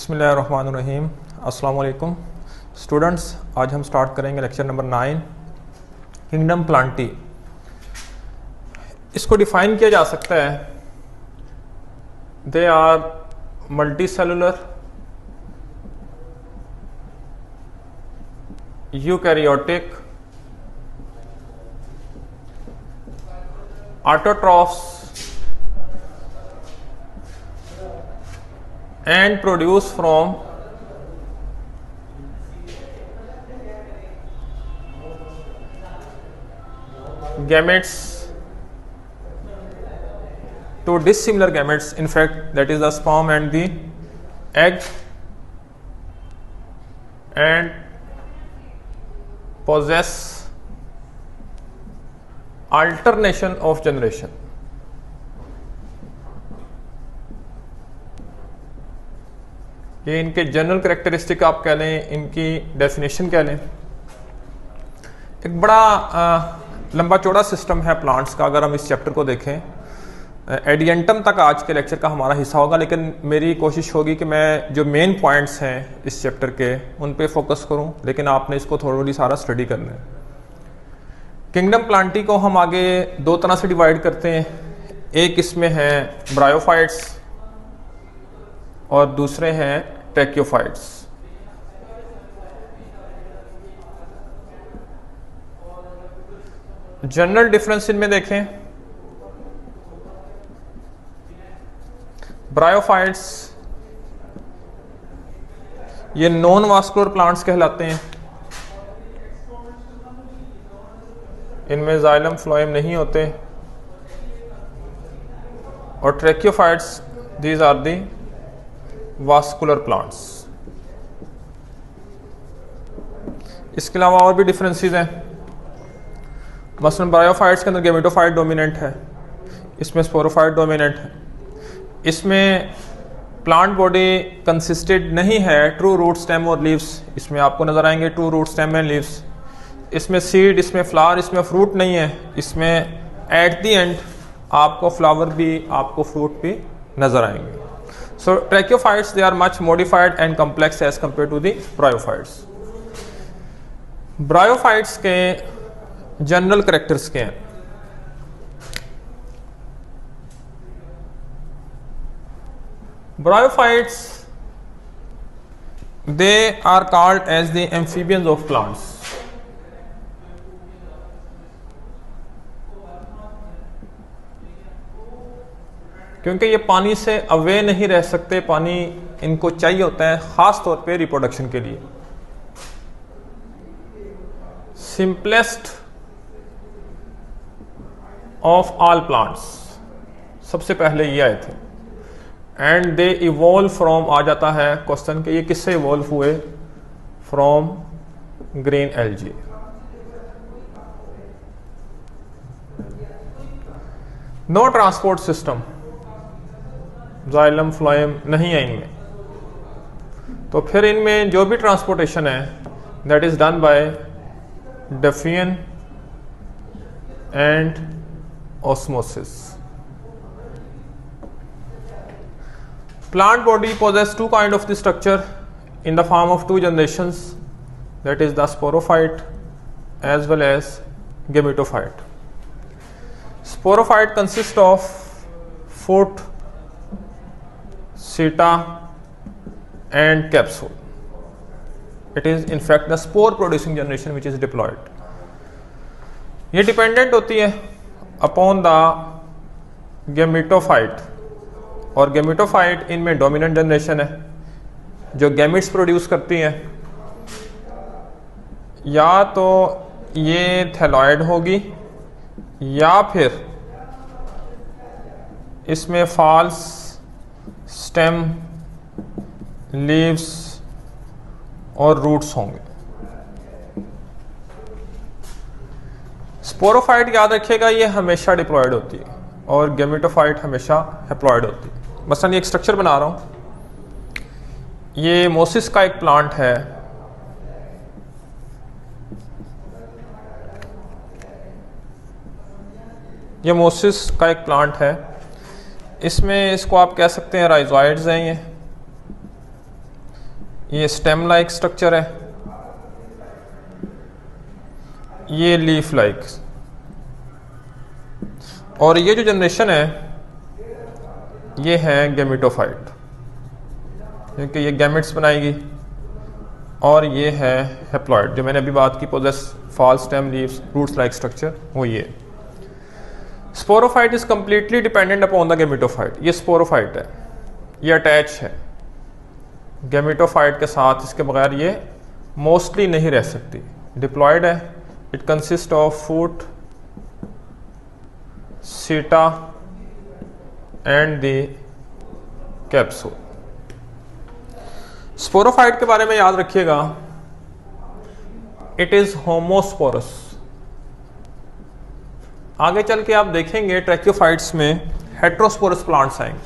बिस्मिल्लाहिर्रहमानिर्रहीम। अस्सलाम वालेकुम स्टूडेंट्स, आज हम स्टार्ट करेंगे लेक्चर नंबर 9 किंगडम प्लांटी। इसको डिफाइन किया जा सकता है, they are multicellular eukaryotic autotrophs and produce from gametes to dissimilar gametes, in fact that is the sperm and the egg, and possess alternation of generation। ये इनके general characteristic आप कह लें, इनकी डेफिनेशन कह लें। एक बड़ा लंबा चौड़ा सिस्टम है प्लांट्स का। अगर हम इस चैप्टर को देखें, एडियंटम तक आज के लेक्चर का हमारा हिस्सा होगा, लेकिन मेरी कोशिश होगी कि मैं जो मेन पॉइंट्स हैं इस चैप्टर के उन पे फोकस करूं, लेकिन आपने इसको थोड़ी सारा स्टडी करना है। किंगडम प्लांटी को हम आगे दो तरह से डिवाइड करते हैं। एक इसमें है ब्रायोफाइट्स और दूसरे हैं ट्रैकियोफाइट्स। जनरल डिफरेंस इनमें देखें, ब्रायोफाइट्स ये नॉन वास्कुलर प्लांट्स कहलाते हैं। इनमें जाइलम फ्लोएम नहीं होते। और tracheophytes these are the vascular plants. इसके अलावा और भी डिफरेंसेस हैं। मसलन ब्रायोफाइट्स के अंदर गेमेटोफाइट डोमिनेंट है, इसमें स्पोरोफाइट डोमिनेंट है। इसमें प्लांट बॉडी कंसिस्टेड नहीं है ट्रू रूट स्टेम और लीव्स। इसमें आपको नजर आएंगे true root stem and leaves. इसमें सीड, इसमें फ्लावर, इसमें फ्रूट नहीं है। इसमें एट द एंड आपको फ्लावर भी, आपको फ्रूट भी नजर आएंगे। So trachyophytes, they are much modified and complex as compared to the bryophytes। Bryophytes के जनरल करेक्टर्स के हैं। Bryophytes, they are called as the amphibians of plants। क्योंकि ये पानी से अवे नहीं रह सकते, पानी इनको चाहिए होता है खास तौर पे रिप्रोडक्शन के लिए। सिंपलेस्ट ऑफ ऑल प्लांट्स, सबसे पहले ये आए थे। एंड दे इवॉल्व फ्रॉम, आ जाता है क्वेश्चन कि ये किससे इवॉल्व हुए? From green algae. No transport system, xylem phloem नहीं है इनमें। तो फिर इनमें जो भी ट्रांसपोर्टेशन है that is done by defiant and osmosis. Plant body possess two kind of the structure in the form of two generations, that is the sporophyte as well as gametophyte। Sporophyte consists of foot, seta and capsule। It is in fact the spore producing generation which is diploid। ये dependent होती है upon the gametophyte, और gametophyte इनमें dominant generation है जो gametes produce करती हैं। या तो ये थैलॉइड होगी या फिर इसमें फॉल्स स्टेम, लीव्स और रूट्स होंगे। स्पोरोफाइट याद रखिएगा, ये हमेशा डिप्लॉयड होती है और गेमेटोफाइट हमेशा हैप्लॉयड होती है। मसलन ये एक स्ट्रक्चर बना रहा हूं, ये मोसिस का एक प्लांट है। ये मोसिस का एक प्लांट है। इसमें इसको आप कह सकते हैं राइजोइड्स हैं ये, ये स्टेम लाइक स्ट्रक्चर है, ये लीफ लाइक, और ये जो जनरेशन है ये है गैमेटोफाइट, क्योंकि ये गैमेट्स बनाएगी, और ये है हैप्लॉइड जो मैंने अभी बात की, possess false stem leaves roots like structure, वो ये। Sporophyte is completely dependent upon the gametophyte. ये स्पोरोफाइट है, ये अटैच है गैमेटोफाइट के साथ, इसके बगैर ये मोस्टली नहीं रह सकती। डिप्लॉयड है, इट कंसिस्ट ऑफ फूट, सीटा एंड द कैप्सूल। स्पोरोफाइट के बारे में याद रखिएगा, इट इज होमोस्पोरस। आगे चल के आप देखेंगे ट्रैकियोफाइट्स में हेट्रोस्पोरस प्लांट्स आएंगे,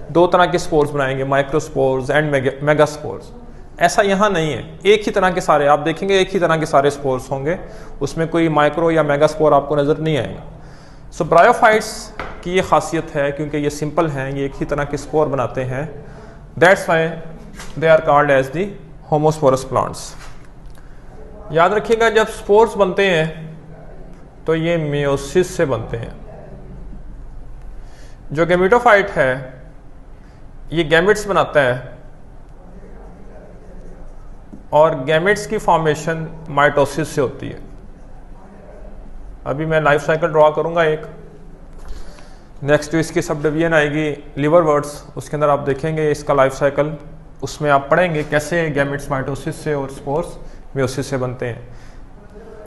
दो तरह के स्पोर्स बनाएंगे, माइक्रोस्पोर्स एंड मेगास्पोर्स। ऐसा यहाँ नहीं है, एक ही तरह के सारे आप देखेंगे, एक ही तरह के सारे स्पोर्स होंगे, उसमें कोई माइक्रो या मेगास्पोर आपको नजर नहीं आएगा। सो ब्रायोफाइट्स की ये खासियत है, क्योंकि ये सिंपल हैं, ये एक ही तरह के स्पोर बनाते हैं, that's why they are called as the homosporous plants. याद रखिएगा, जब स्पोर्स बनते हैं तो ये मियोसिस से बनते हैं। जो गैमेटोफाइट है ये गैमेट्स बनाता है, और गैमेट्स की फॉर्मेशन माइटोसिस से होती है। अभी मैं लाइफ साइकिल ड्रॉ करूंगा एक, नेक्स्ट जो इसकी सब डिवीजन आएगी लिवरवर्ट्स, उसके अंदर आप देखेंगे इसका लाइफ साइकिल, उसमें आप पढ़ेंगे कैसे गैमेट्स माइटोसिस से और स्पोर्स मियोसिस से बनते हैं।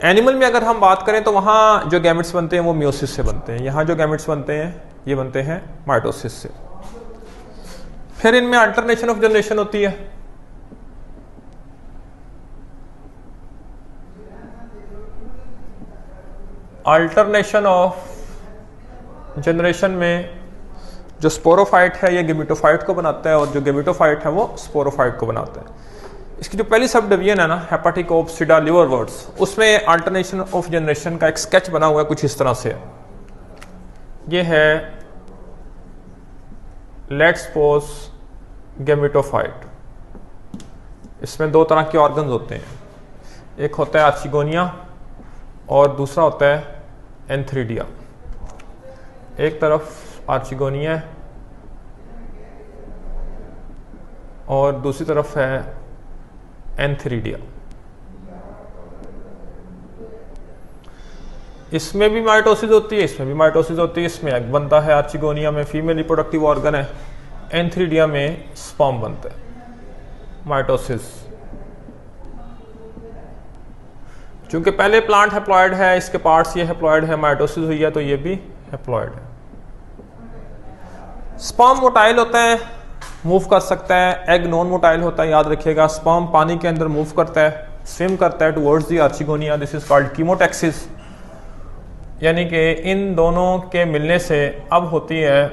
एनिमल में अगर हम बात करें तो वहाँ जो गैमेट्स बनते हैं वो मियोसिस से बनते हैं, यहाँ जो गैमेट्स बनते हैं ये बनते हैं माइटोसिस से। फिर इनमें अल्टरनेशन ऑफ जनरेशन होती है। अल्टरनेशन ऑफ जनरेशन में जो स्पोरोफाइट है ये गैमेटोफाइट को बनाता है, और जो गैमेटोफाइट है वो स्पोरोफाइट को बनाता है। इसकी जो पहली सब डिवीजन है ना, हेपाटिकोप्सिडा लिवरवर्ट्स, उसमें अल्टरनेशन ऑफ जनरेशन का एक स्केच बना हुआ है कुछ इस तरह से। ये है लेट्स सपोज गैमेटोफाइट, इसमें दो तरह के ऑर्गन्स होते हैं, एक होता है आर्चिगोनिया और दूसरा होता है एंथ्रीडिया। एक तरफ आर्चिगोनिया है और दूसरी तरफ है एंथ्रीडिया। इसमें भी माइटोसिस होती है, इसमें भी माइटोसिस होती है। इसमें एग बनता है, आर्चिगोनिया में फीमेल रिप्रोडक्टिव ऑर्गन है, एंथ्रीडिया में स्पर्म बनता है। माइटोसिस, चूंकि पहले प्लांट हैप्लॉइड है, इसके पार्ट्स ये हैप्लॉइड है, माइटोसिस हुई है तो ये भी हैप्लॉइड है। स्पर्म मोटाइल होता है, मूव कर सकता है, एग नॉन मोटाइल होता है। याद रखिएगा, स्पर्म पानी के अंदर मूव करता है, स्विम करता है towards the archegonia, this is called chemotaxis. यानी कि इन दोनों के मिलने से अब होती है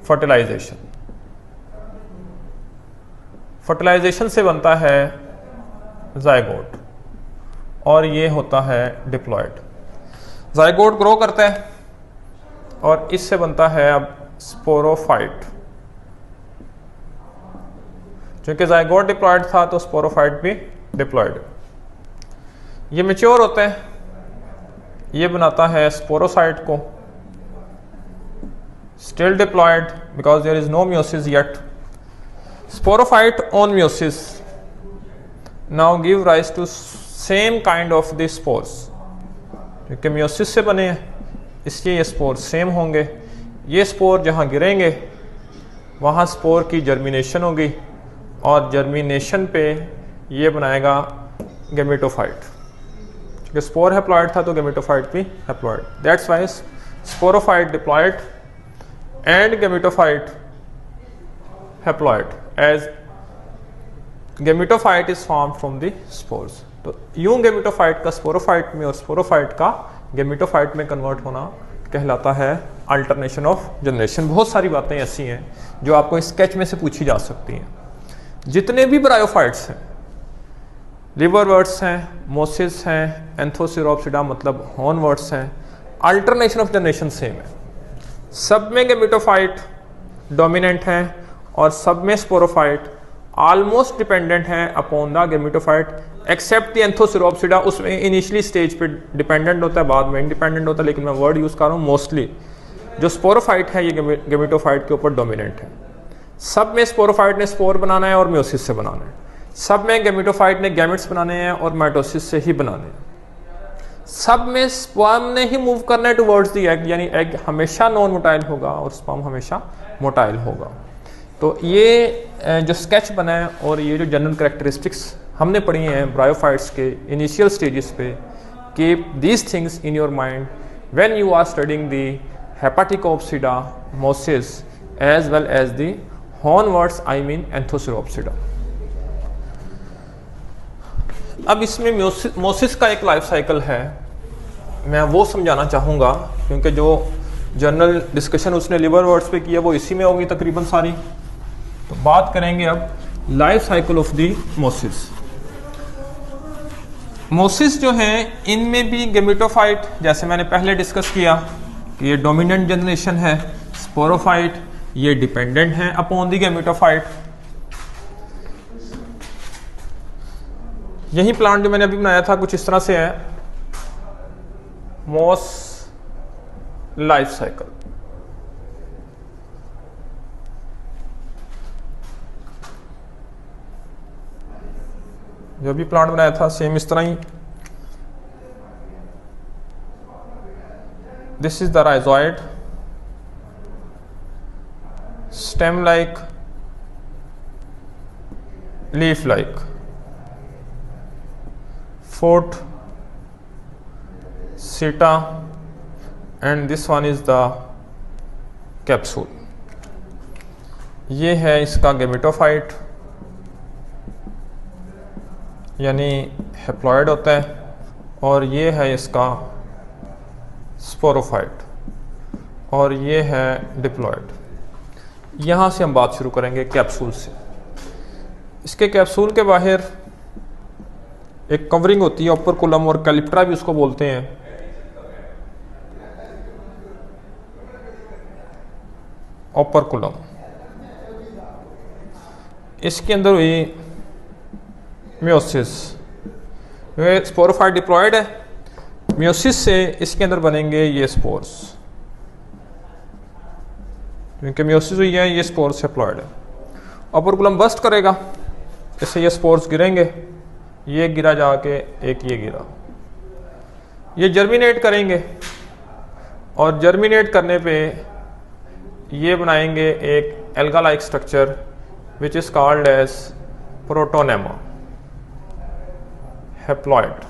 फर्टिलाइजेशन। फर्टिलाइजेशन से बनता है जाइगोट, और ये होता है डिप्लॉयड। जाइगोट ग्रो करता है और इससे बनता है अब स्पोरोफाइट। क्योंकि जाइगोट डिप्लॉयड था तो स्पोरोफाइट भी डिप्लॉयड। ये मैच्योर होता है, ये बनाता है स्पोरोसाइट को, still diploid because there is no meiosis yet. Sporophyte on meiosis now give rise to same kind of the spores. क्योंकि मियोसिस से बने हैं इसलिए ये स्पोर सेम होंगे। ये स्पोर जहाँ गिरेंगे वहाँ स्पोर की जर्मिनेशन होगी, और जर्मिनेशन पे ये बनाएगा गैमेटोफाइट। क्योंकि स्पोर हैप्लॉइड था तो गैमेटोफाइट भी haploid, that's why sporophyte diploid and gametophyte haploid as gametophyte is form from the spores. तो यूं गैमेटोफाइट का स्पोरोफाइट में और स्पोरोफाइट का गैमेटोफाइट में कन्वर्ट होना कहलाता है अल्टरनेशन ऑफ जनरेशन। बहुत सारी बातें ऐसी हैं जो आपको इस स्केच में से पूछी जा सकती हैं। जितने भी ब्रायोफाइट्स हैं, लिवरवर्ट्स हैं, मोसिस हैं, एंथोसिरोप्सिडा मतलब हॉर्नवर्ट्स हैं, अल्टरनेशन ऑफ जनरेशन सेम है। सब में गैमेटोफाइट डोमिनेंट हैं और सब में स्पोरोफाइट ऑलमोस्ट डिपेंडेंट है upon the gametophyte except the Anthocerotopsida, उसमें इनिशियली स्टेज पे डिपेंडेंट होता है, बाद में इंडिपेंडेंट होता है, लेकिन मैं वर्ड यूज़ कर रहा हूँ मोस्टली। जो स्पोरोफाइट है ये गेमेटोफाइट के ऊपर डोमिनेंट है। सब में स्पोरोफाइट ने स्पोर बनाना है और म्योसिस से बनाना है, सब में गेमेटोफाइट ने गैमेट्स बनाने हैं और माइटोसिस से ही बनाने हैं, सब में स्पर्म ने ही मूव करना है टुवर्ड्स द एग, यानी एग हमेशा नॉन मोटाइल होगा और स्पर्म हमेशा मोटाइल होगा। तो ये जो स्केच बना है और ये जो जनरल कैरेक्टरिस्टिक्स हमने पढ़ी हैं ब्रायोफाइट्स के इनिशियल स्टेजेस पे, keep these things in your mind when you are studying the Hepaticopsida, mosses as well as the hornworts, I mean Anthocerotopsida. अब इसमें मोसिस का एक लाइफ साइकिल है, मैं वो समझाना चाहूँगा क्योंकि जो जनरल डिस्कशन उसने लिवर वर्ड्स पे किया वो इसी में होगी तकरीबन सारी। तो बात करेंगे अब लाइफ साइकिल ऑफ द मोसिस। मोसिस जो है इनमें भी गेमेटोफाइट, जैसे मैंने पहले डिस्कस किया कि ये डोमिनेंट जनरेशन है, स्पोरोफाइट ये डिपेंडेंट है अपॉन द गेमेटोफाइट। यही प्लांट जो मैंने अभी बनाया था कुछ इस तरह से है मोस लाइफ साइकिल। जो भी प्लांट बनाया था सेम इस तरह ही। This is the rhizoid, stem like, leaf like, foot, seta, and this one is the capsule। ये है इसका गेमेटोफाइट यानी हेप्लॉइड होता है, और ये है इसका स्पोरोफाइट और ये है डिप्लॉइड। यहाँ से हम बात शुरू करेंगे कैप्सूल से। इसके कैप्सूल के बाहर एक कवरिंग होती है, ओपर्कुलम और कैलिप्ट्रा भी उसको बोलते हैं। ओपर्कुलम, इसके अंदर हुई म्योसिस, स्पोरोफाइट डिप्लॉइड है, म्योसिस से इसके अंदर बनेंगे ये स्पोर्स, क्योंकि म्योसिस हुई है ये स्पोर्स हेप्लॉइड है। ओपर्कुलम बस्ट करेगा, इससे ये स्पोर्स गिरेंगे, ये गिरा जाके एक ये गिरा, ये जर्मिनेट करेंगे और जर्मिनेट करने पे ये बनाएंगे एक alga like structure which is called as protonema haploid.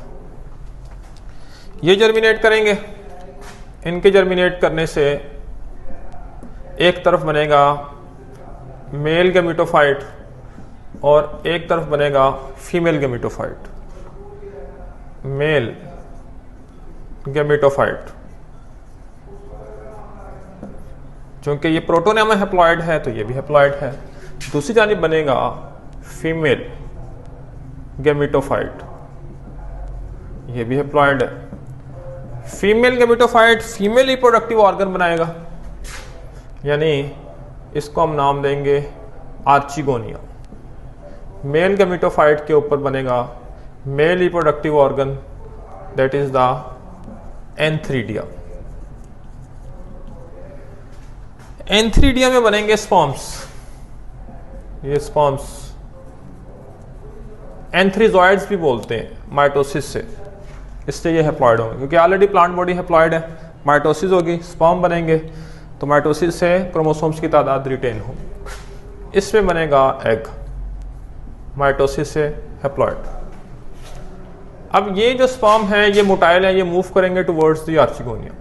ये जर्मिनेट करेंगे, इनके जर्मिनेट करने से एक तरफ बनेगा मेल गेमेटोफाइट और एक तरफ बनेगा फीमेल गेमेटोफाइट, मेल गेमेटोफाइट। क्योंकि ये प्रोटोनेमा हेप्लॉइड है तो ये भी हेप्लॉइड है। दूसरी जानिब बनेगा फीमेल गेमेटोफाइट, ये भी हेप्लॉइड है। Female gametophyte female reproductive organ बनाएगा, यानी इसको हम नाम देंगे आर्चिगोनिया। मेल गेमेटोफाइट के ऊपर बनेगा male reproductive organ, that is the antheridia. Antheridia में बनेंगे स्पर्म्स, ये स्पर्म्स एंथ्रीजॉइड्स भी बोलते हैं माइटोसिस से, इसलिए ये हेप्लॉइड होंगे क्योंकि ऑलरेडी प्लांट बॉडी हेप्लॉइड है। माइटोसिस होगी, स्पर्म बनेंगे, तो माइटोसिस से क्रोमोसोम्स की तादाद रिटेन होगी, इसमें बनेगा एग, माइटोसिस से हेप्लॉइड। अब ये जो स्पर्म है ये मोटाइल है, ये मूव करेंगे टुवर्ड्स द आर्चिगोनिया।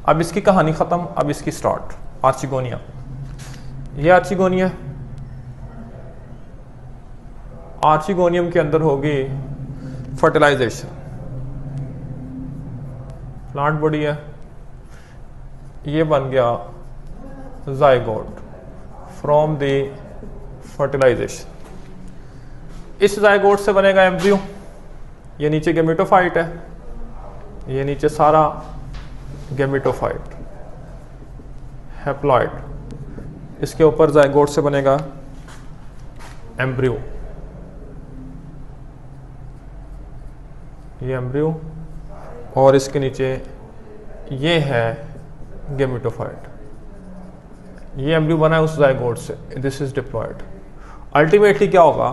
अब इसकी कहानी खत्म, अब इसकी स्टार्ट। आर्चिगोनिया, ये आर्चिगोनिया, आर्चिगोनियम के अंदर होगी फर्टिलाइजेशन, प्लांट बॉडी है, ये बन गया जाइगोट फ्रॉम द फर्टिलाइजेशन। इस जाइगोट से बनेगा एम्ब्रियो, ये नीचे गेमेटोफाइट है, ये नीचे सारा गेमेटोफाइट हेप्लॉइड, इसके ऊपर जाइगोट से बनेगा एम्ब्रियो, ये एम्ब्रियो, और इसके नीचे ये है गेमेटोफाइट। ये एम्ब्रियो बना है उस जाइगोट से, दिस इज डिप्लॉयड। अल्टीमेटली क्या होगा,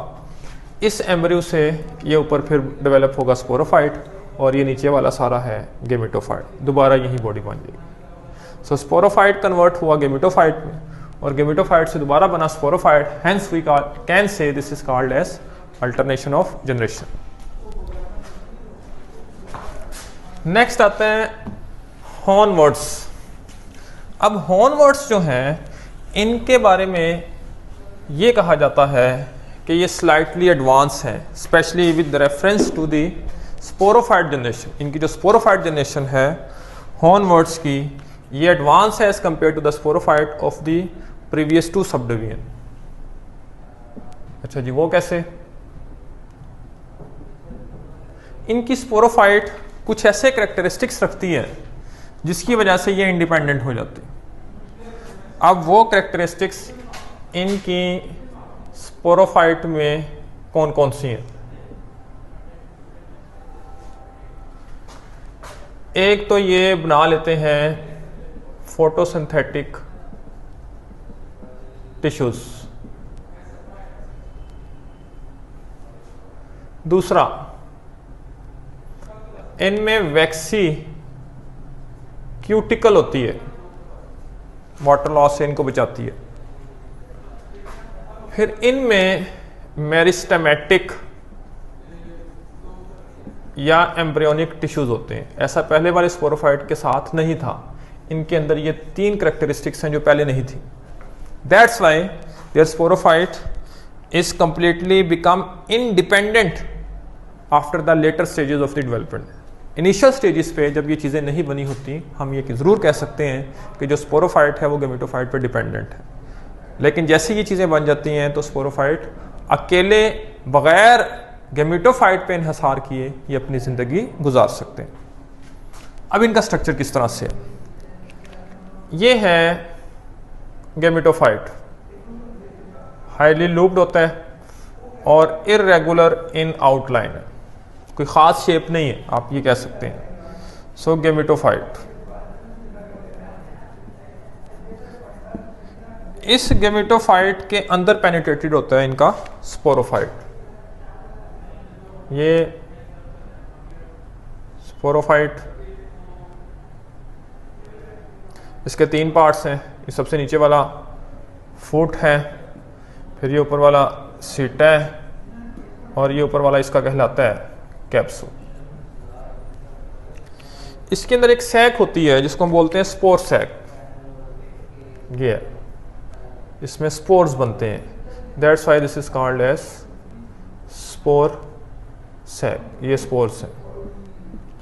इस एम्ब्रियो से ये ऊपर फिर डेवलप होगा स्पोरोफाइट, और ये नीचे वाला सारा है गेमेटोफाइट। दोबारा यही बॉडी बन जाएगी। सो स्पोरोफाइट कन्वर्ट हुआ गेमेटोफाइट में, और गेमेटोफाइट से दोबारा बना sporophyte. Hence we can say this is called as alternation of generation. Next आते हैं हॉर्नवर्ड्स। अब हॉर्नवर्ड्स जो हैं, इनके बारे में ये कहा जाता है कि ये स्लाइटली एडवांस हैं, specially with reference to the sporophyte generation. इनकी जो स्पोरोफाइट जनरेशन है हॉर्नवर्ड्स की, ये एडवांस है as compare to the sporophyte of the previous two subdivision. अच्छा जी, वो कैसे? इनकी स्पोरोफाइट कुछ ऐसे कैरेक्टरिस्टिक्स रखती है जिसकी वजह से ये इंडिपेंडेंट हो जाती है। अब वो कैरेक्टरिस्टिक्स इनकी स्पोरोफाइट में कौन कौन सी हैं? एक तो ये बना लेते हैं फोटोसिंथेटिक टिश्यूज। दूसरा, इनमें वैक्सी क्यूटिकल होती है, वाटर लॉस से इनको बचाती है। फिर इनमें मेरिस्टेमेटिक या एम्ब्रियोनिक टिश्यूज होते हैं। ऐसा पहले वाले स्पोरोफाइट के साथ नहीं था। इनके अंदर ये 3 कैरेक्टरिस्टिक्स हैं जो पहले नहीं थी। That's why their sporophyte is completely become independent after the later stages of the development. Initial stages पे जब ये चीज़ें नहीं बनी होती, हम ये ज़रूर कह सकते हैं कि जो स्पोरोफाइट है वो गेमेटोफाइट पर डिपेंडेंट है। लेकिन जैसे ये चीज़ें बन जाती हैं तो स्पोरोफाइट अकेले बगैर गेमेटोफाइट पे इन्हसार किए ये अपनी ज़िंदगी गुजार सकते हैं। अब इनका स्ट्रक्चर किस तरह से है? ये है गेमेटोफाइट, हाईली लूप्ड होता है और इर्रेगुलर इन आउटलाइन है, कोई ख़ास शेप नहीं है, आप ये कह सकते हैं। सो गेमेटोफाइट, इस गेमेटोफाइट के अंदर पेनिट्रेटेड होता है इनका स्पोरोफाइट। ये स्पोरोफाइट, इसके 3 पार्ट्स हैं। ये सबसे नीचे वाला फुट है, फिर ये ऊपर वाला सीटा है, और ये ऊपर वाला इसका कहलाता है कैप्सूल। इसके अंदर एक सैक होती है जिसको हम बोलते हैं स्पोर सैक। ये है, इसमें स्पोर्स बनते हैं। That's why this is called as spore sac. ये स्पोर्स हैं,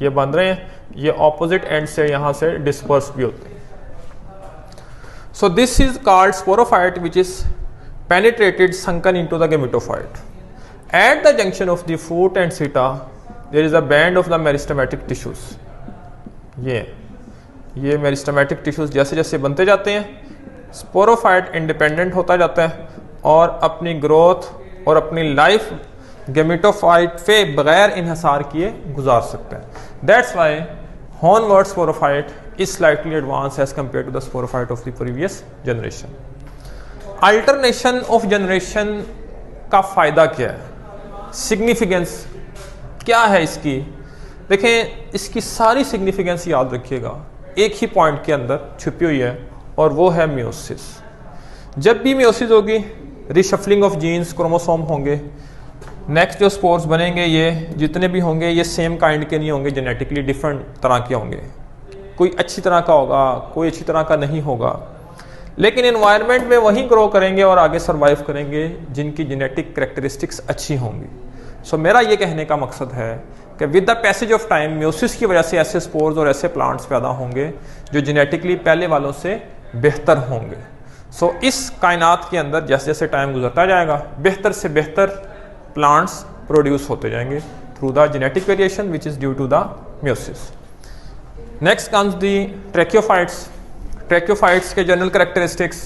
ये बन रहे हैं, ये ऑपोजिट एंड से यहां से डिस्पर्स भी होते हैं। So this is called sporophyte which is penetrated sunken into the gametophyte. At the junction of the foot and seta there is a band of the meristematic tissues. ये meristematic tissues जैसे जैसे बनते जाते हैं sporophyte independent होता जाता है और अपनी ग्रोथ और अपनी लाइफ गेमेटोफाइट पे बगैर इन्हसार किए गुजार सकते हैं। That's why hornwort sporophyte is slightly advance as compare to the sporophyte of the previous generation. Alternation of generation का फ़ायदा क्या है, सिग्निफिकेंस क्या है इसकी? देखें, इसकी सारी सिग्निफिकेंस याद रखिएगा, एक ही पॉइंट के अंदर छुपी हुई है और वो है मियोसिस। जब भी मियोसिस होगी, रिशफलिंग ऑफ जीन्स, क्रोमोसोम होंगे, नेक्स्ट जो स्पोर्स बनेंगे ये जितने भी होंगे ये सेम काइंड के नहीं होंगे, जेनेटिकली डिफरेंट तरह के होंगे। कोई अच्छी तरह का होगा, कोई अच्छी तरह का नहीं होगा, लेकिन एनवायरनमेंट में वही ग्रो करेंगे और आगे सर्वाइव करेंगे जिनकी जेनेटिक कैरेक्टरिस्टिक्स अच्छी होंगी। सो मेरा ये कहने का मकसद है कि with the passage of time meiosis की वजह से ऐसे स्पोर्स और ऐसे प्लांट्स पैदा होंगे जो जेनेटिकली पहले वालों से बेहतर होंगे। सो इस कायनात के अंदर जैसे जैसे टाइम गुजरता जाएगा बेहतर से बेहतर प्लांट्स प्रोड्यूस होते जाएंगे through the genetic variation which is due to the meiosis. Next comes the tracheophytes. Tracheophytes के जनरल कैरेक्टरिस्टिक्स,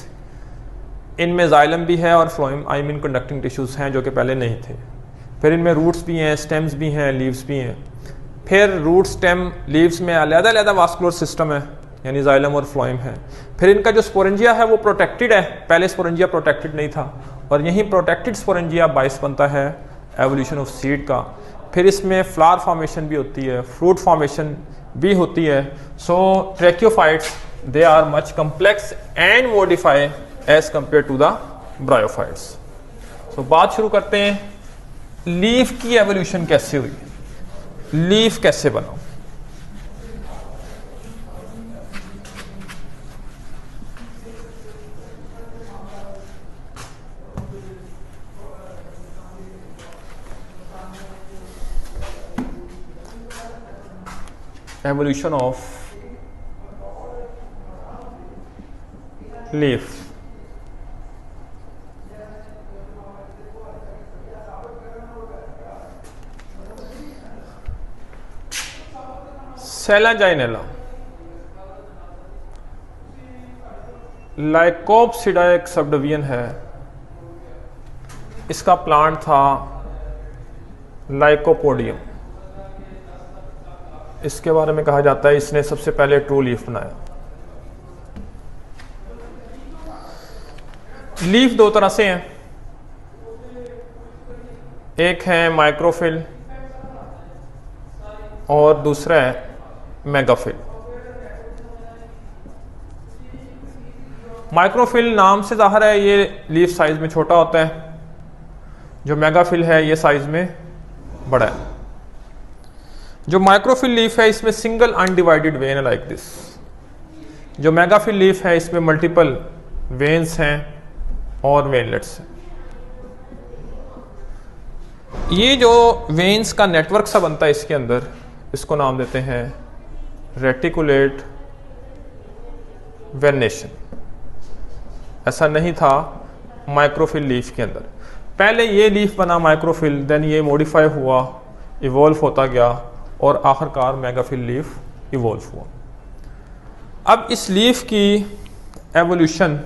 इनमें जाइलम भी है और phloem I mean conducting tissues हैं जो कि पहले नहीं थे। फिर इनमें रूट्स भी हैं, स्टेम्स भी हैं, लीव्स भी हैं। फिर रूट, स्टेम, लीव्स में अलग-अलग वास्कुलर सिस्टम है, यानी जाइलम और फ्लोएम है। फिर इनका जो स्पोरेंजिया है वो प्रोटेक्टेड है, पहले स्पोरेंजिया प्रोटेक्टेड नहीं था, और यही प्रोटेक्टेड स्पोरेंजिया बाइस बनता है एवोल्यूशन ऑफ सीड का। फिर इसमें फ्लावर फॉर्मेशन भी होती है, फ्रूट फॉर्मेशन भी होती है। So tracheophytes they are much complex and modify as compare to the bryophytes. So बात शुरू करते हैं, लीफ की एवोल्यूशन कैसे हुई, लीफ कैसे बना। evolution of leaf। Selaginella Lycopsida एक सब डिवीजन है, इसका प्लांट था लाइकोपोडियम। इसके बारे में कहा जाता है इसने सबसे पहले ट्रू लीफ बनाया। लीफ दो तरह से हैं, एक है माइक्रोफिल और दूसरा है मेगाफिल। माइक्रोफिल नाम से जाहिर है ये लीफ साइज में छोटा होता है, जो मेगाफिल है ये साइज में बड़ा है। जो माइक्रोफिल लीफ है इसमें सिंगल अनडिवाइडेड वेन है लाइक दिस। जो मेगाफिल लीफ है इसमें मल्टीपल वेन्स हैं और वेनलेट्स हैं। ये जो वेन्स का नेटवर्क सा बनता है इसके अंदर, इसको नाम देते हैं रेटिकुलेट वेनेशन। ऐसा नहीं था माइक्रोफिल लीफ के अंदर, पहले ये लीफ बना माइक्रोफिल, देन ये मॉडिफाई हुआ, इवॉल्व होता गया और आखिरकार मेगाफिल लीफ इवॉल्व हुआ। अब इस लीफ की एवोल्यूशन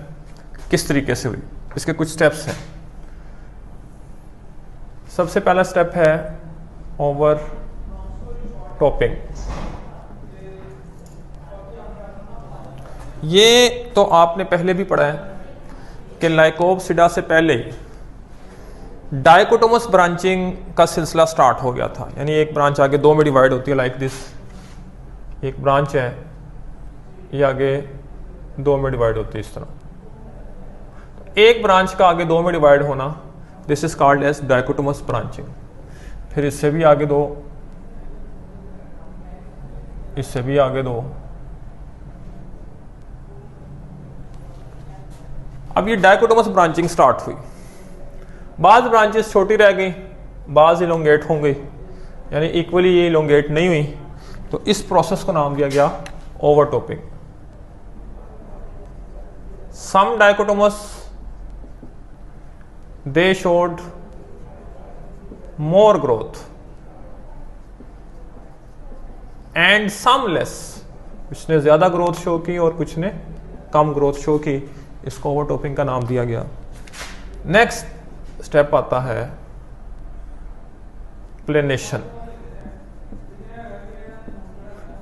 किस तरीके से हुई, इसके कुछ स्टेप्स हैं। सबसे पहला स्टेप है ओवर टॉपिंग। ये तो आपने पहले भी पढ़ा है कि लाइकोप्सिडा से पहले डाइकोटोमस ब्रांचिंग का सिलसिला स्टार्ट हो गया था, यानी एक ब्रांच आगे दो में डिवाइड होती है लाइक दिस। एक ब्रांच है ये आगे दो में डिवाइड होती है इस तरह। एक ब्रांच का आगे दो में डिवाइड होना, this is called as dichotomous branching. फिर इससे भी आगे दो, इससे भी आगे दो। अब ये डाइकोटोमस ब्रांचिंग स्टार्ट हुई, बाज़ ब्रांचेस छोटी रह गई, बाज़ इलोंगेट हो गई, यानी इक्वली ये इलोंगेट नहीं हुई, तो इस प्रोसेस को नाम दिया गया overtopping. Some dichotomous they showed more growth and some less, कुछ ने ज्यादा ग्रोथ शो की और कुछ ने कम ग्रोथ शो की, इसको ओवरटॉपिंग का नाम दिया गया। नेक्स्ट स्टेप आता है प्लेनेशन।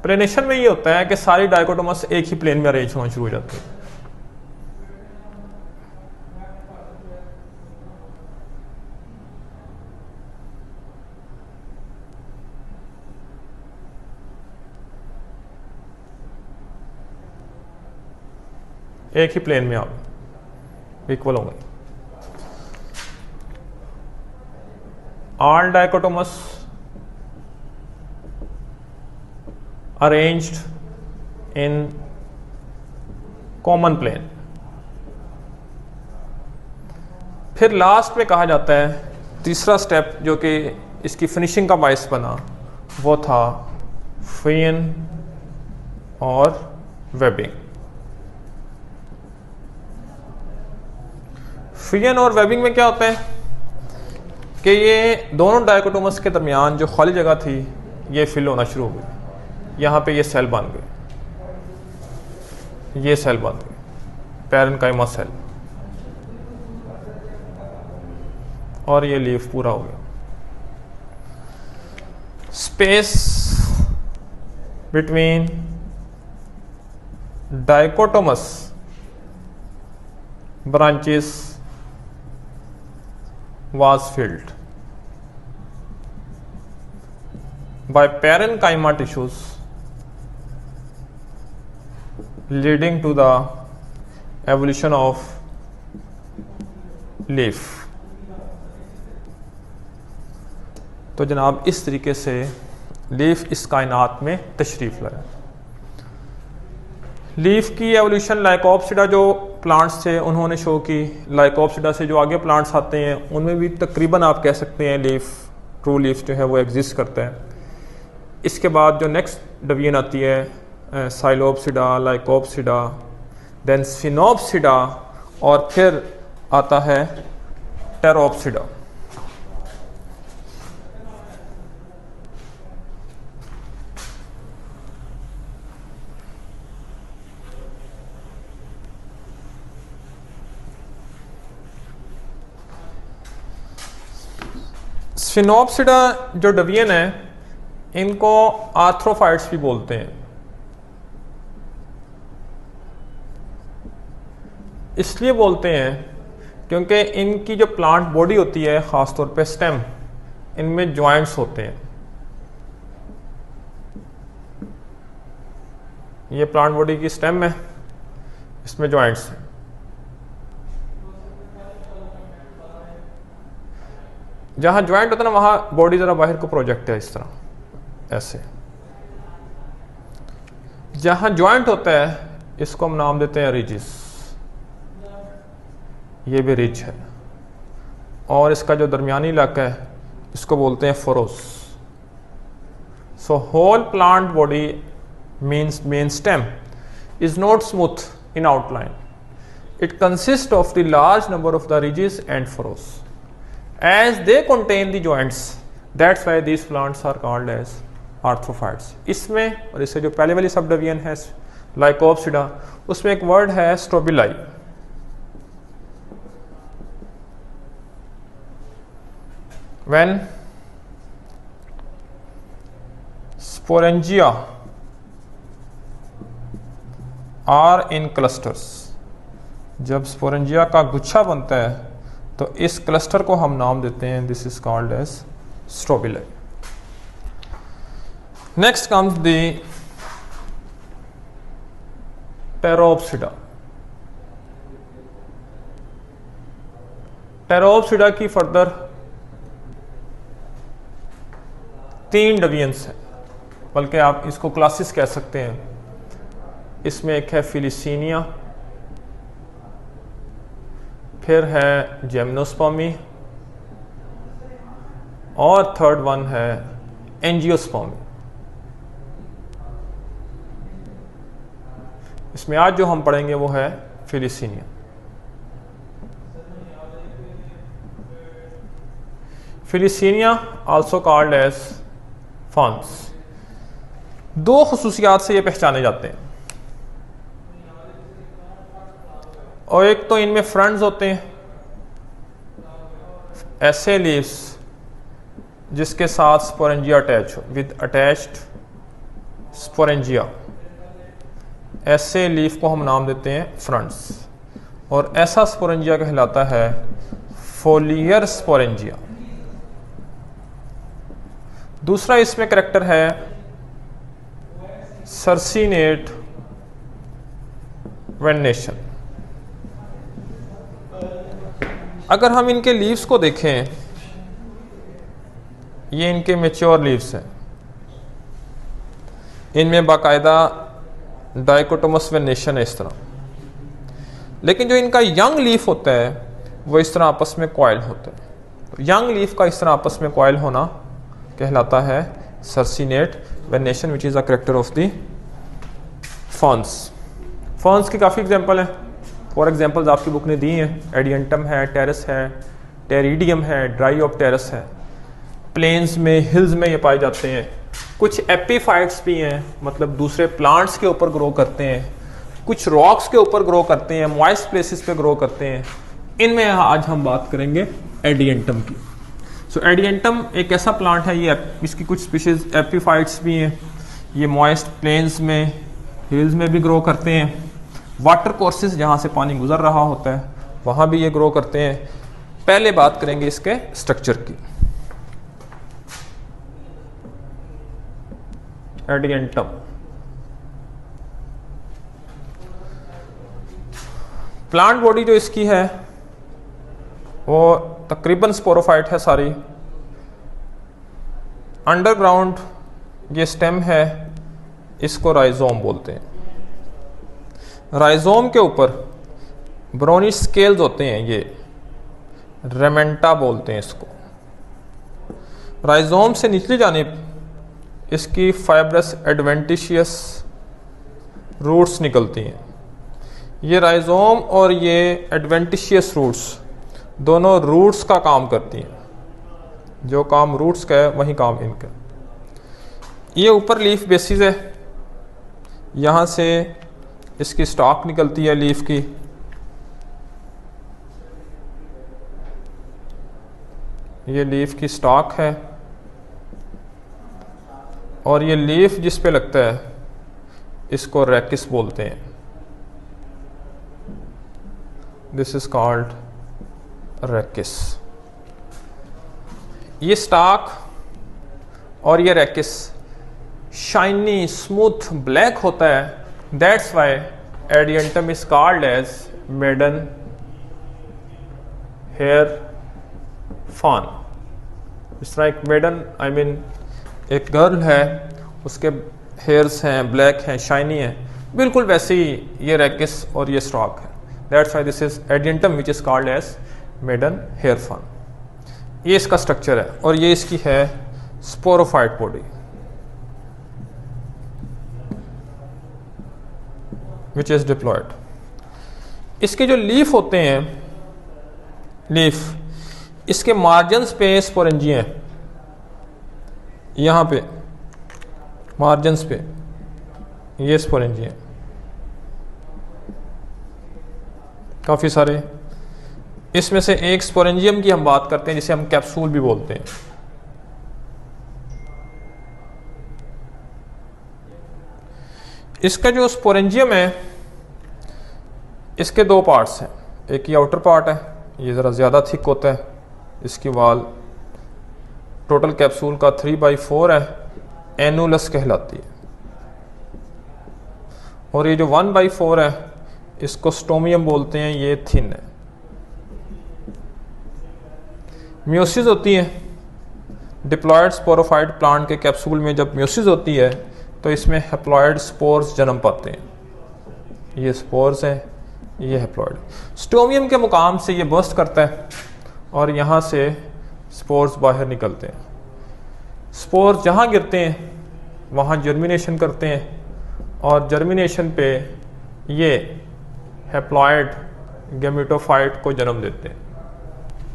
प्लेनेशन में ये होता है कि सारी डाइकोटोमस एक ही प्लेन में अरेंज होना शुरू हो जाती है। एक ही प्लेन में आप इक्वल हो गए। All dichotomous arranged in common plane। फिर लास्ट में कहा जाता है तीसरा स्टेप जो कि इसकी फिनिशिंग का बायस बना, वो था फियन और वेबिंग। फियन और वेबिंग में क्या होता है कि ये दोनों डाइकोटोमस के दरमियान जो खाली जगह थी ये फिल होना शुरू हो गई। यहाँ पे ये सेल बन गए, ये सेल बन गए, पैरेन्काइमा सेल। और ये लीफ पूरा हो गया। Space between dichotomous branches was filled by parenchyma tissues leading to the evolution of leaf। तो जनाब इस तरीके से लीफ इस कायनात में तशरीफ़ लाया। लीफ की एवोल्यूशन लाइकोप्सिडा जो प्लांट्स थे उन्होंने शो की। लाइकोप्सिडा से जो आगे प्लांट्स आते हैं उनमें भी तकरीबन आप कह सकते हैं लीफ, ट्रू लीफ जो है वो एग्जिस्ट करता है। इसके बाद जो नेक्स्ट डिवीजन आती है साइलोप्सिडा, लाइकोप्सिडा, देन स्फिनोप्सिडा और फिर आता है टेरोप्सिडा। स्फिनोप्सिडा जो डिवीजन है इनको आर्थ्रोफाइट्स भी बोलते हैं। इसलिए बोलते हैं क्योंकि इनकी जो प्लांट बॉडी होती है, ख़ास तौर पे स्टेम, इनमें जॉइंट्स होते हैं। ये प्लांट बॉडी की स्टेम है, इसमें जॉइंट्स हैं। जहां ज्वाइंट होता है ना वहां बॉडी जरा बाहर को प्रोजेक्ट है इस तरह ऐसे। जहां ज्वाइंट होता है इसको हम नाम देते हैं रिजिस, ये भी रिज है। और इसका जो दरमियानी इलाका है इसको बोलते हैं furrows. So whole plant body means main stem is not smooth in outline, it consist of the large number of the ridges and furrows as they contain the joints, that's why these plants are called as arthrophytes। इसमें और इससे जो पहले वाली sub division है Lycopsida, उसमें एक word है strobili. when sporangia are in clusters, जब स्पोरेंजिया का गुच्छा बनता है तो इस क्लस्टर को हम नाम देते हैं, this is called as strobili. Next comes the Pteropsida. Pteropsida की फर्दर 3 डिवीजन्स हैं, बल्कि आप इसको क्लासेस कह सकते हैं। इसमें एक है फिलिसीनिया, फिर है जिम्नोस्पर्मी और थर्ड वन है एंजियोस्पर्मी। इसमें आज जो हम पढ़ेंगे वो है फिलिसीनिया। फिलिसीनिया आल्सो कॉल्ड एज फॉन्स। 2 खुसूसियात से ये पहचाने जाते हैं, और एक तो इनमें फ्रंट्स होते हैं, ऐसे लीव्स जिसके साथ स्पोरेंजिया अटैच हो, विद अटैच्ड स्पोरेंजिया, ऐसे लीफ को हम नाम देते हैं फ्रंट्स। और ऐसा स्पोरेंजिया कहलाता है फोलियर स्पोरेंजिया। दूसरा इसमें करैक्टर है सर्सिनेट वेनेशन। अगर हम इनके लीव्स को देखें, ये इनके मैच्योर लीव्स हैं, इनमें बाकायदा डाइकोटोमस वेनेशन है इस तरह। लेकिन जो इनका यंग लीफ होता है वो इस तरह आपस में कॉइल होता है। तो यंग लीफ का इस तरह आपस में कॉइल होना कहलाता है circinate venation, which is a character of the ferns. Ferns की काफ़ी एग्जांपल हैं। फॉर एग्जांपल्स आपकी बुक ने दी हैं, एडियंटम है, टेरेस है, टेरिडियम है, ड्राईओप्टेरस है। प्लेन्स में, हिल्स में ये पाए जाते हैं। कुछ एपीफाइट्स भी हैं, मतलब दूसरे प्लांट्स के ऊपर ग्रो करते हैं। कुछ रॉक्स के ऊपर ग्रो करते हैं, मॉइस्ट प्लेसेस पे ग्रो करते हैं। इनमें आज हम बात करेंगे एडिएंटम की। सो एडिएंटम एक ऐसा प्लांट है, ये इसकी कुछ स्पीशीज एपिफाइट्स भी हैं, ये मॉइस्ट प्लेन्स में, हिल्स में भी ग्रो करते हैं, वाटर कोर्सेज जहाँ से पानी गुजर रहा होता है वहाँ भी ये ग्रो करते हैं। पहले बात करेंगे इसके स्ट्रक्चर की। एडिएंटम प्लांट बॉडी जो इसकी है वो तकरीबन स्पोरोफाइट है सारी। अंडरग्राउंड ये स्टेम है, इसको राइजोम बोलते हैं। राइजोम के ऊपर ब्रोनिश स्केल्स होते हैं, ये रेमेंटा बोलते हैं इसको। राइजोम से निचली जानिब इसकी फाइब्रस एडवेंटिशियस रूट्स निकलती हैं। ये राइजोम और ये एडवेंटिशियस रूट्स दोनों रूट्स का काम करती हैं। जो काम रूट्स का है वही काम इनका। ये ऊपर लीफ बेसिस है, यहाँ से इसकी स्टॉक निकलती है लीफ की। ये लीफ की स्टॉक है और ये लीफ जिस पे लगता है इसको रैकिस बोलते हैं। This is called rachis. ये स्टॉक और ये रैकिस शाइनी स्मूथ ब्लैक होता है। That's why Adiantum is called as maiden hair fern. इस तरह एक मेडन आई मीन एक गर्ल है, उसके हेयर्स हैं, ब्लैक हैं, शाइनी हैं, बिल्कुल वैसे ही ये रैकिस और ये स्टॉक है। That's why this is Adiantum which is called as maiden hair fern. ये इसका स्ट्रक्चर है और ये इसकी है sporophyte body which is diploid. इसके जो लीफ होते हैं, लीफ इसके मार्जिन्स पे स्पोरेंजिया हैं, यहाँ पे मार्जिन्स पे ये स्पोरेंजिया काफ़ी सारे। इसमें से एक स्पोरेंजियम की हम बात करते हैं जिसे हम कैप्सूल भी बोलते हैं। इसका जो स्पोरेंजियम है इसके दो पार्ट्स हैं। एक ये आउटर पार्ट है, ये ज़रा ज़्यादा थिक होता है, इसकी वाल टोटल कैप्सूल का 3/4 है, एनुलस कहलाती है। और ये जो 1/4 है इसको स्टोमियम बोलते हैं, ये थिन है। म्यूसिस होती है डिप्लॉयड स्पोरोफाइट प्लांट के कैप्सूल में। जब म्यूसिस होती है तो इसमें हैप्लॉयड स्पोर्स जन्म पाते हैं। ये स्पोर्स हैं, ये हैप्लॉयड। स्टोमियम के मुकाम से ये बर्स्ट करता है और यहाँ से स्पोर्स बाहर निकलते हैं। स्पोर्स जहाँ गिरते हैं वहाँ जर्मिनेशन करते हैं और जर्मिनेशन पे ये हैप्लॉयड गैमेटोफाइट को जन्म देते हैं।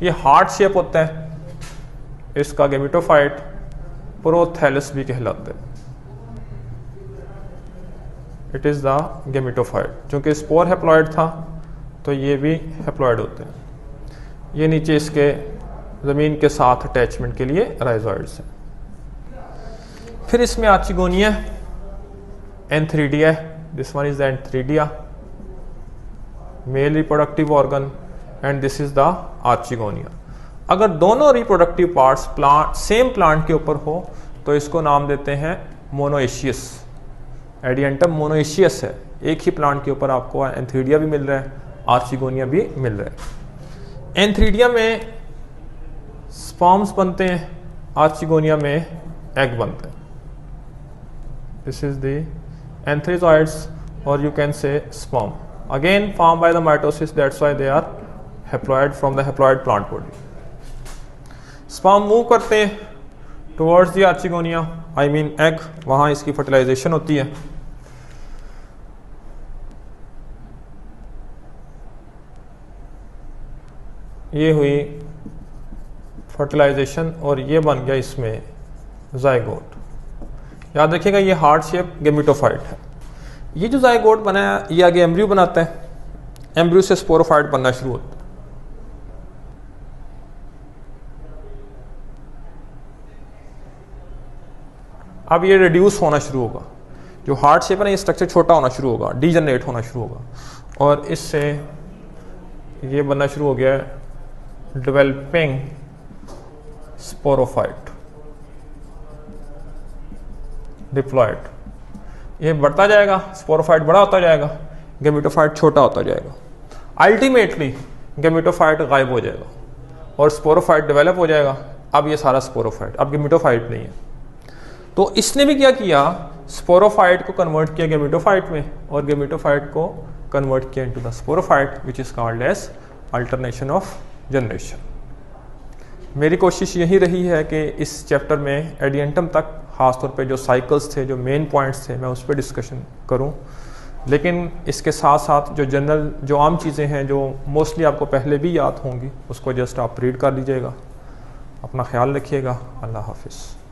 ये हार्ट शेप होता है, इसका गैमेटोफाइट प्रोथैलस भी कहलाता है। It is the gametophyte. चूँकि स्पोर हैप्लॉयड था तो ये भी हैप्लॉयड होते हैं। ये नीचे इसके ज़मीन के साथ अटैचमेंट के लिए राइजोइड्स हैं। फिर इसमें archegonia, antheridia, this one is the antheridia, male reproductive organ, and this is the archegonia. अगर दोनों reproductive parts plant same plant के ऊपर हो तो इसको नाम देते हैं मोनोएशियस। एडिएंटम मोनोएशियस है, एक ही प्लांट के ऊपर आपको एंथ्रीडिया भी मिल रहा है, आर्चिगोनिया भी मिल रहा है। एंथ्रीडिया में स्पर्म्स बनते हैं, आर्चिगोनिया में एग बनते हैं। दिस इज द एंथ्रीजॉइड्स और you can say sperm, again formed by the mitosis, that's why they are haploid from the haploid plant body. sperm move करते हैं towards the archegonia, I mean egg, वहाँ इसकी fertilisation होती है। ये हुई fertilisation और ये बन गया इसमें जाइगोट। याद रखिएगा ये हार्ट शेप गैमेटोफाइट है। ये जो जाइगोट बनाया ये आगे एम्ब्रियो बनाता है, एम्ब्रियो से स्पोरोफाइट बनना शुरू होता है। अब ये रिड्यूस होना शुरू होगा, जो हार्ट शेप है ना ये स्ट्रक्चर छोटा होना शुरू होगा, डीजनरेट होना शुरू होगा और इससे ये बनना शुरू हो गया है डेवलपिंग स्पोरोफाइट डिप्लॉयड। ये बढ़ता जाएगा, स्पोरोफाइट बड़ा होता जाएगा, गैमेटोफाइट छोटा होता जाएगा। अल्टीमेटली गैमेटोफाइट गायब हो जाएगा और स्पोरोफाइट डेवलप हो जाएगा। अब ये सारा स्पोरोफाइट, अब गैमेटोफाइट नहीं है। तो इसने भी क्या किया, स्पोरोफाइट को कन्वर्ट किया गैमेटोफाइट में और गैमेटोफाइट को कन्वर्ट किया into the sporophyte which is called as alternation of generation. मेरी कोशिश यही रही है कि इस चैप्टर में एडियंटम तक खासतौर पे जो साइकिल्स थे, जो मेन पॉइंट्स थे, मैं उस पर डिस्कशन करूं, लेकिन इसके साथ साथ जो जनरल जो आम चीज़ें हैं जो मोस्टली आपको पहले भी याद होंगी उसको जस्ट आप रीड कर लीजिएगा। अपना ख्याल रखिएगा। अल्लाह हाफिज़।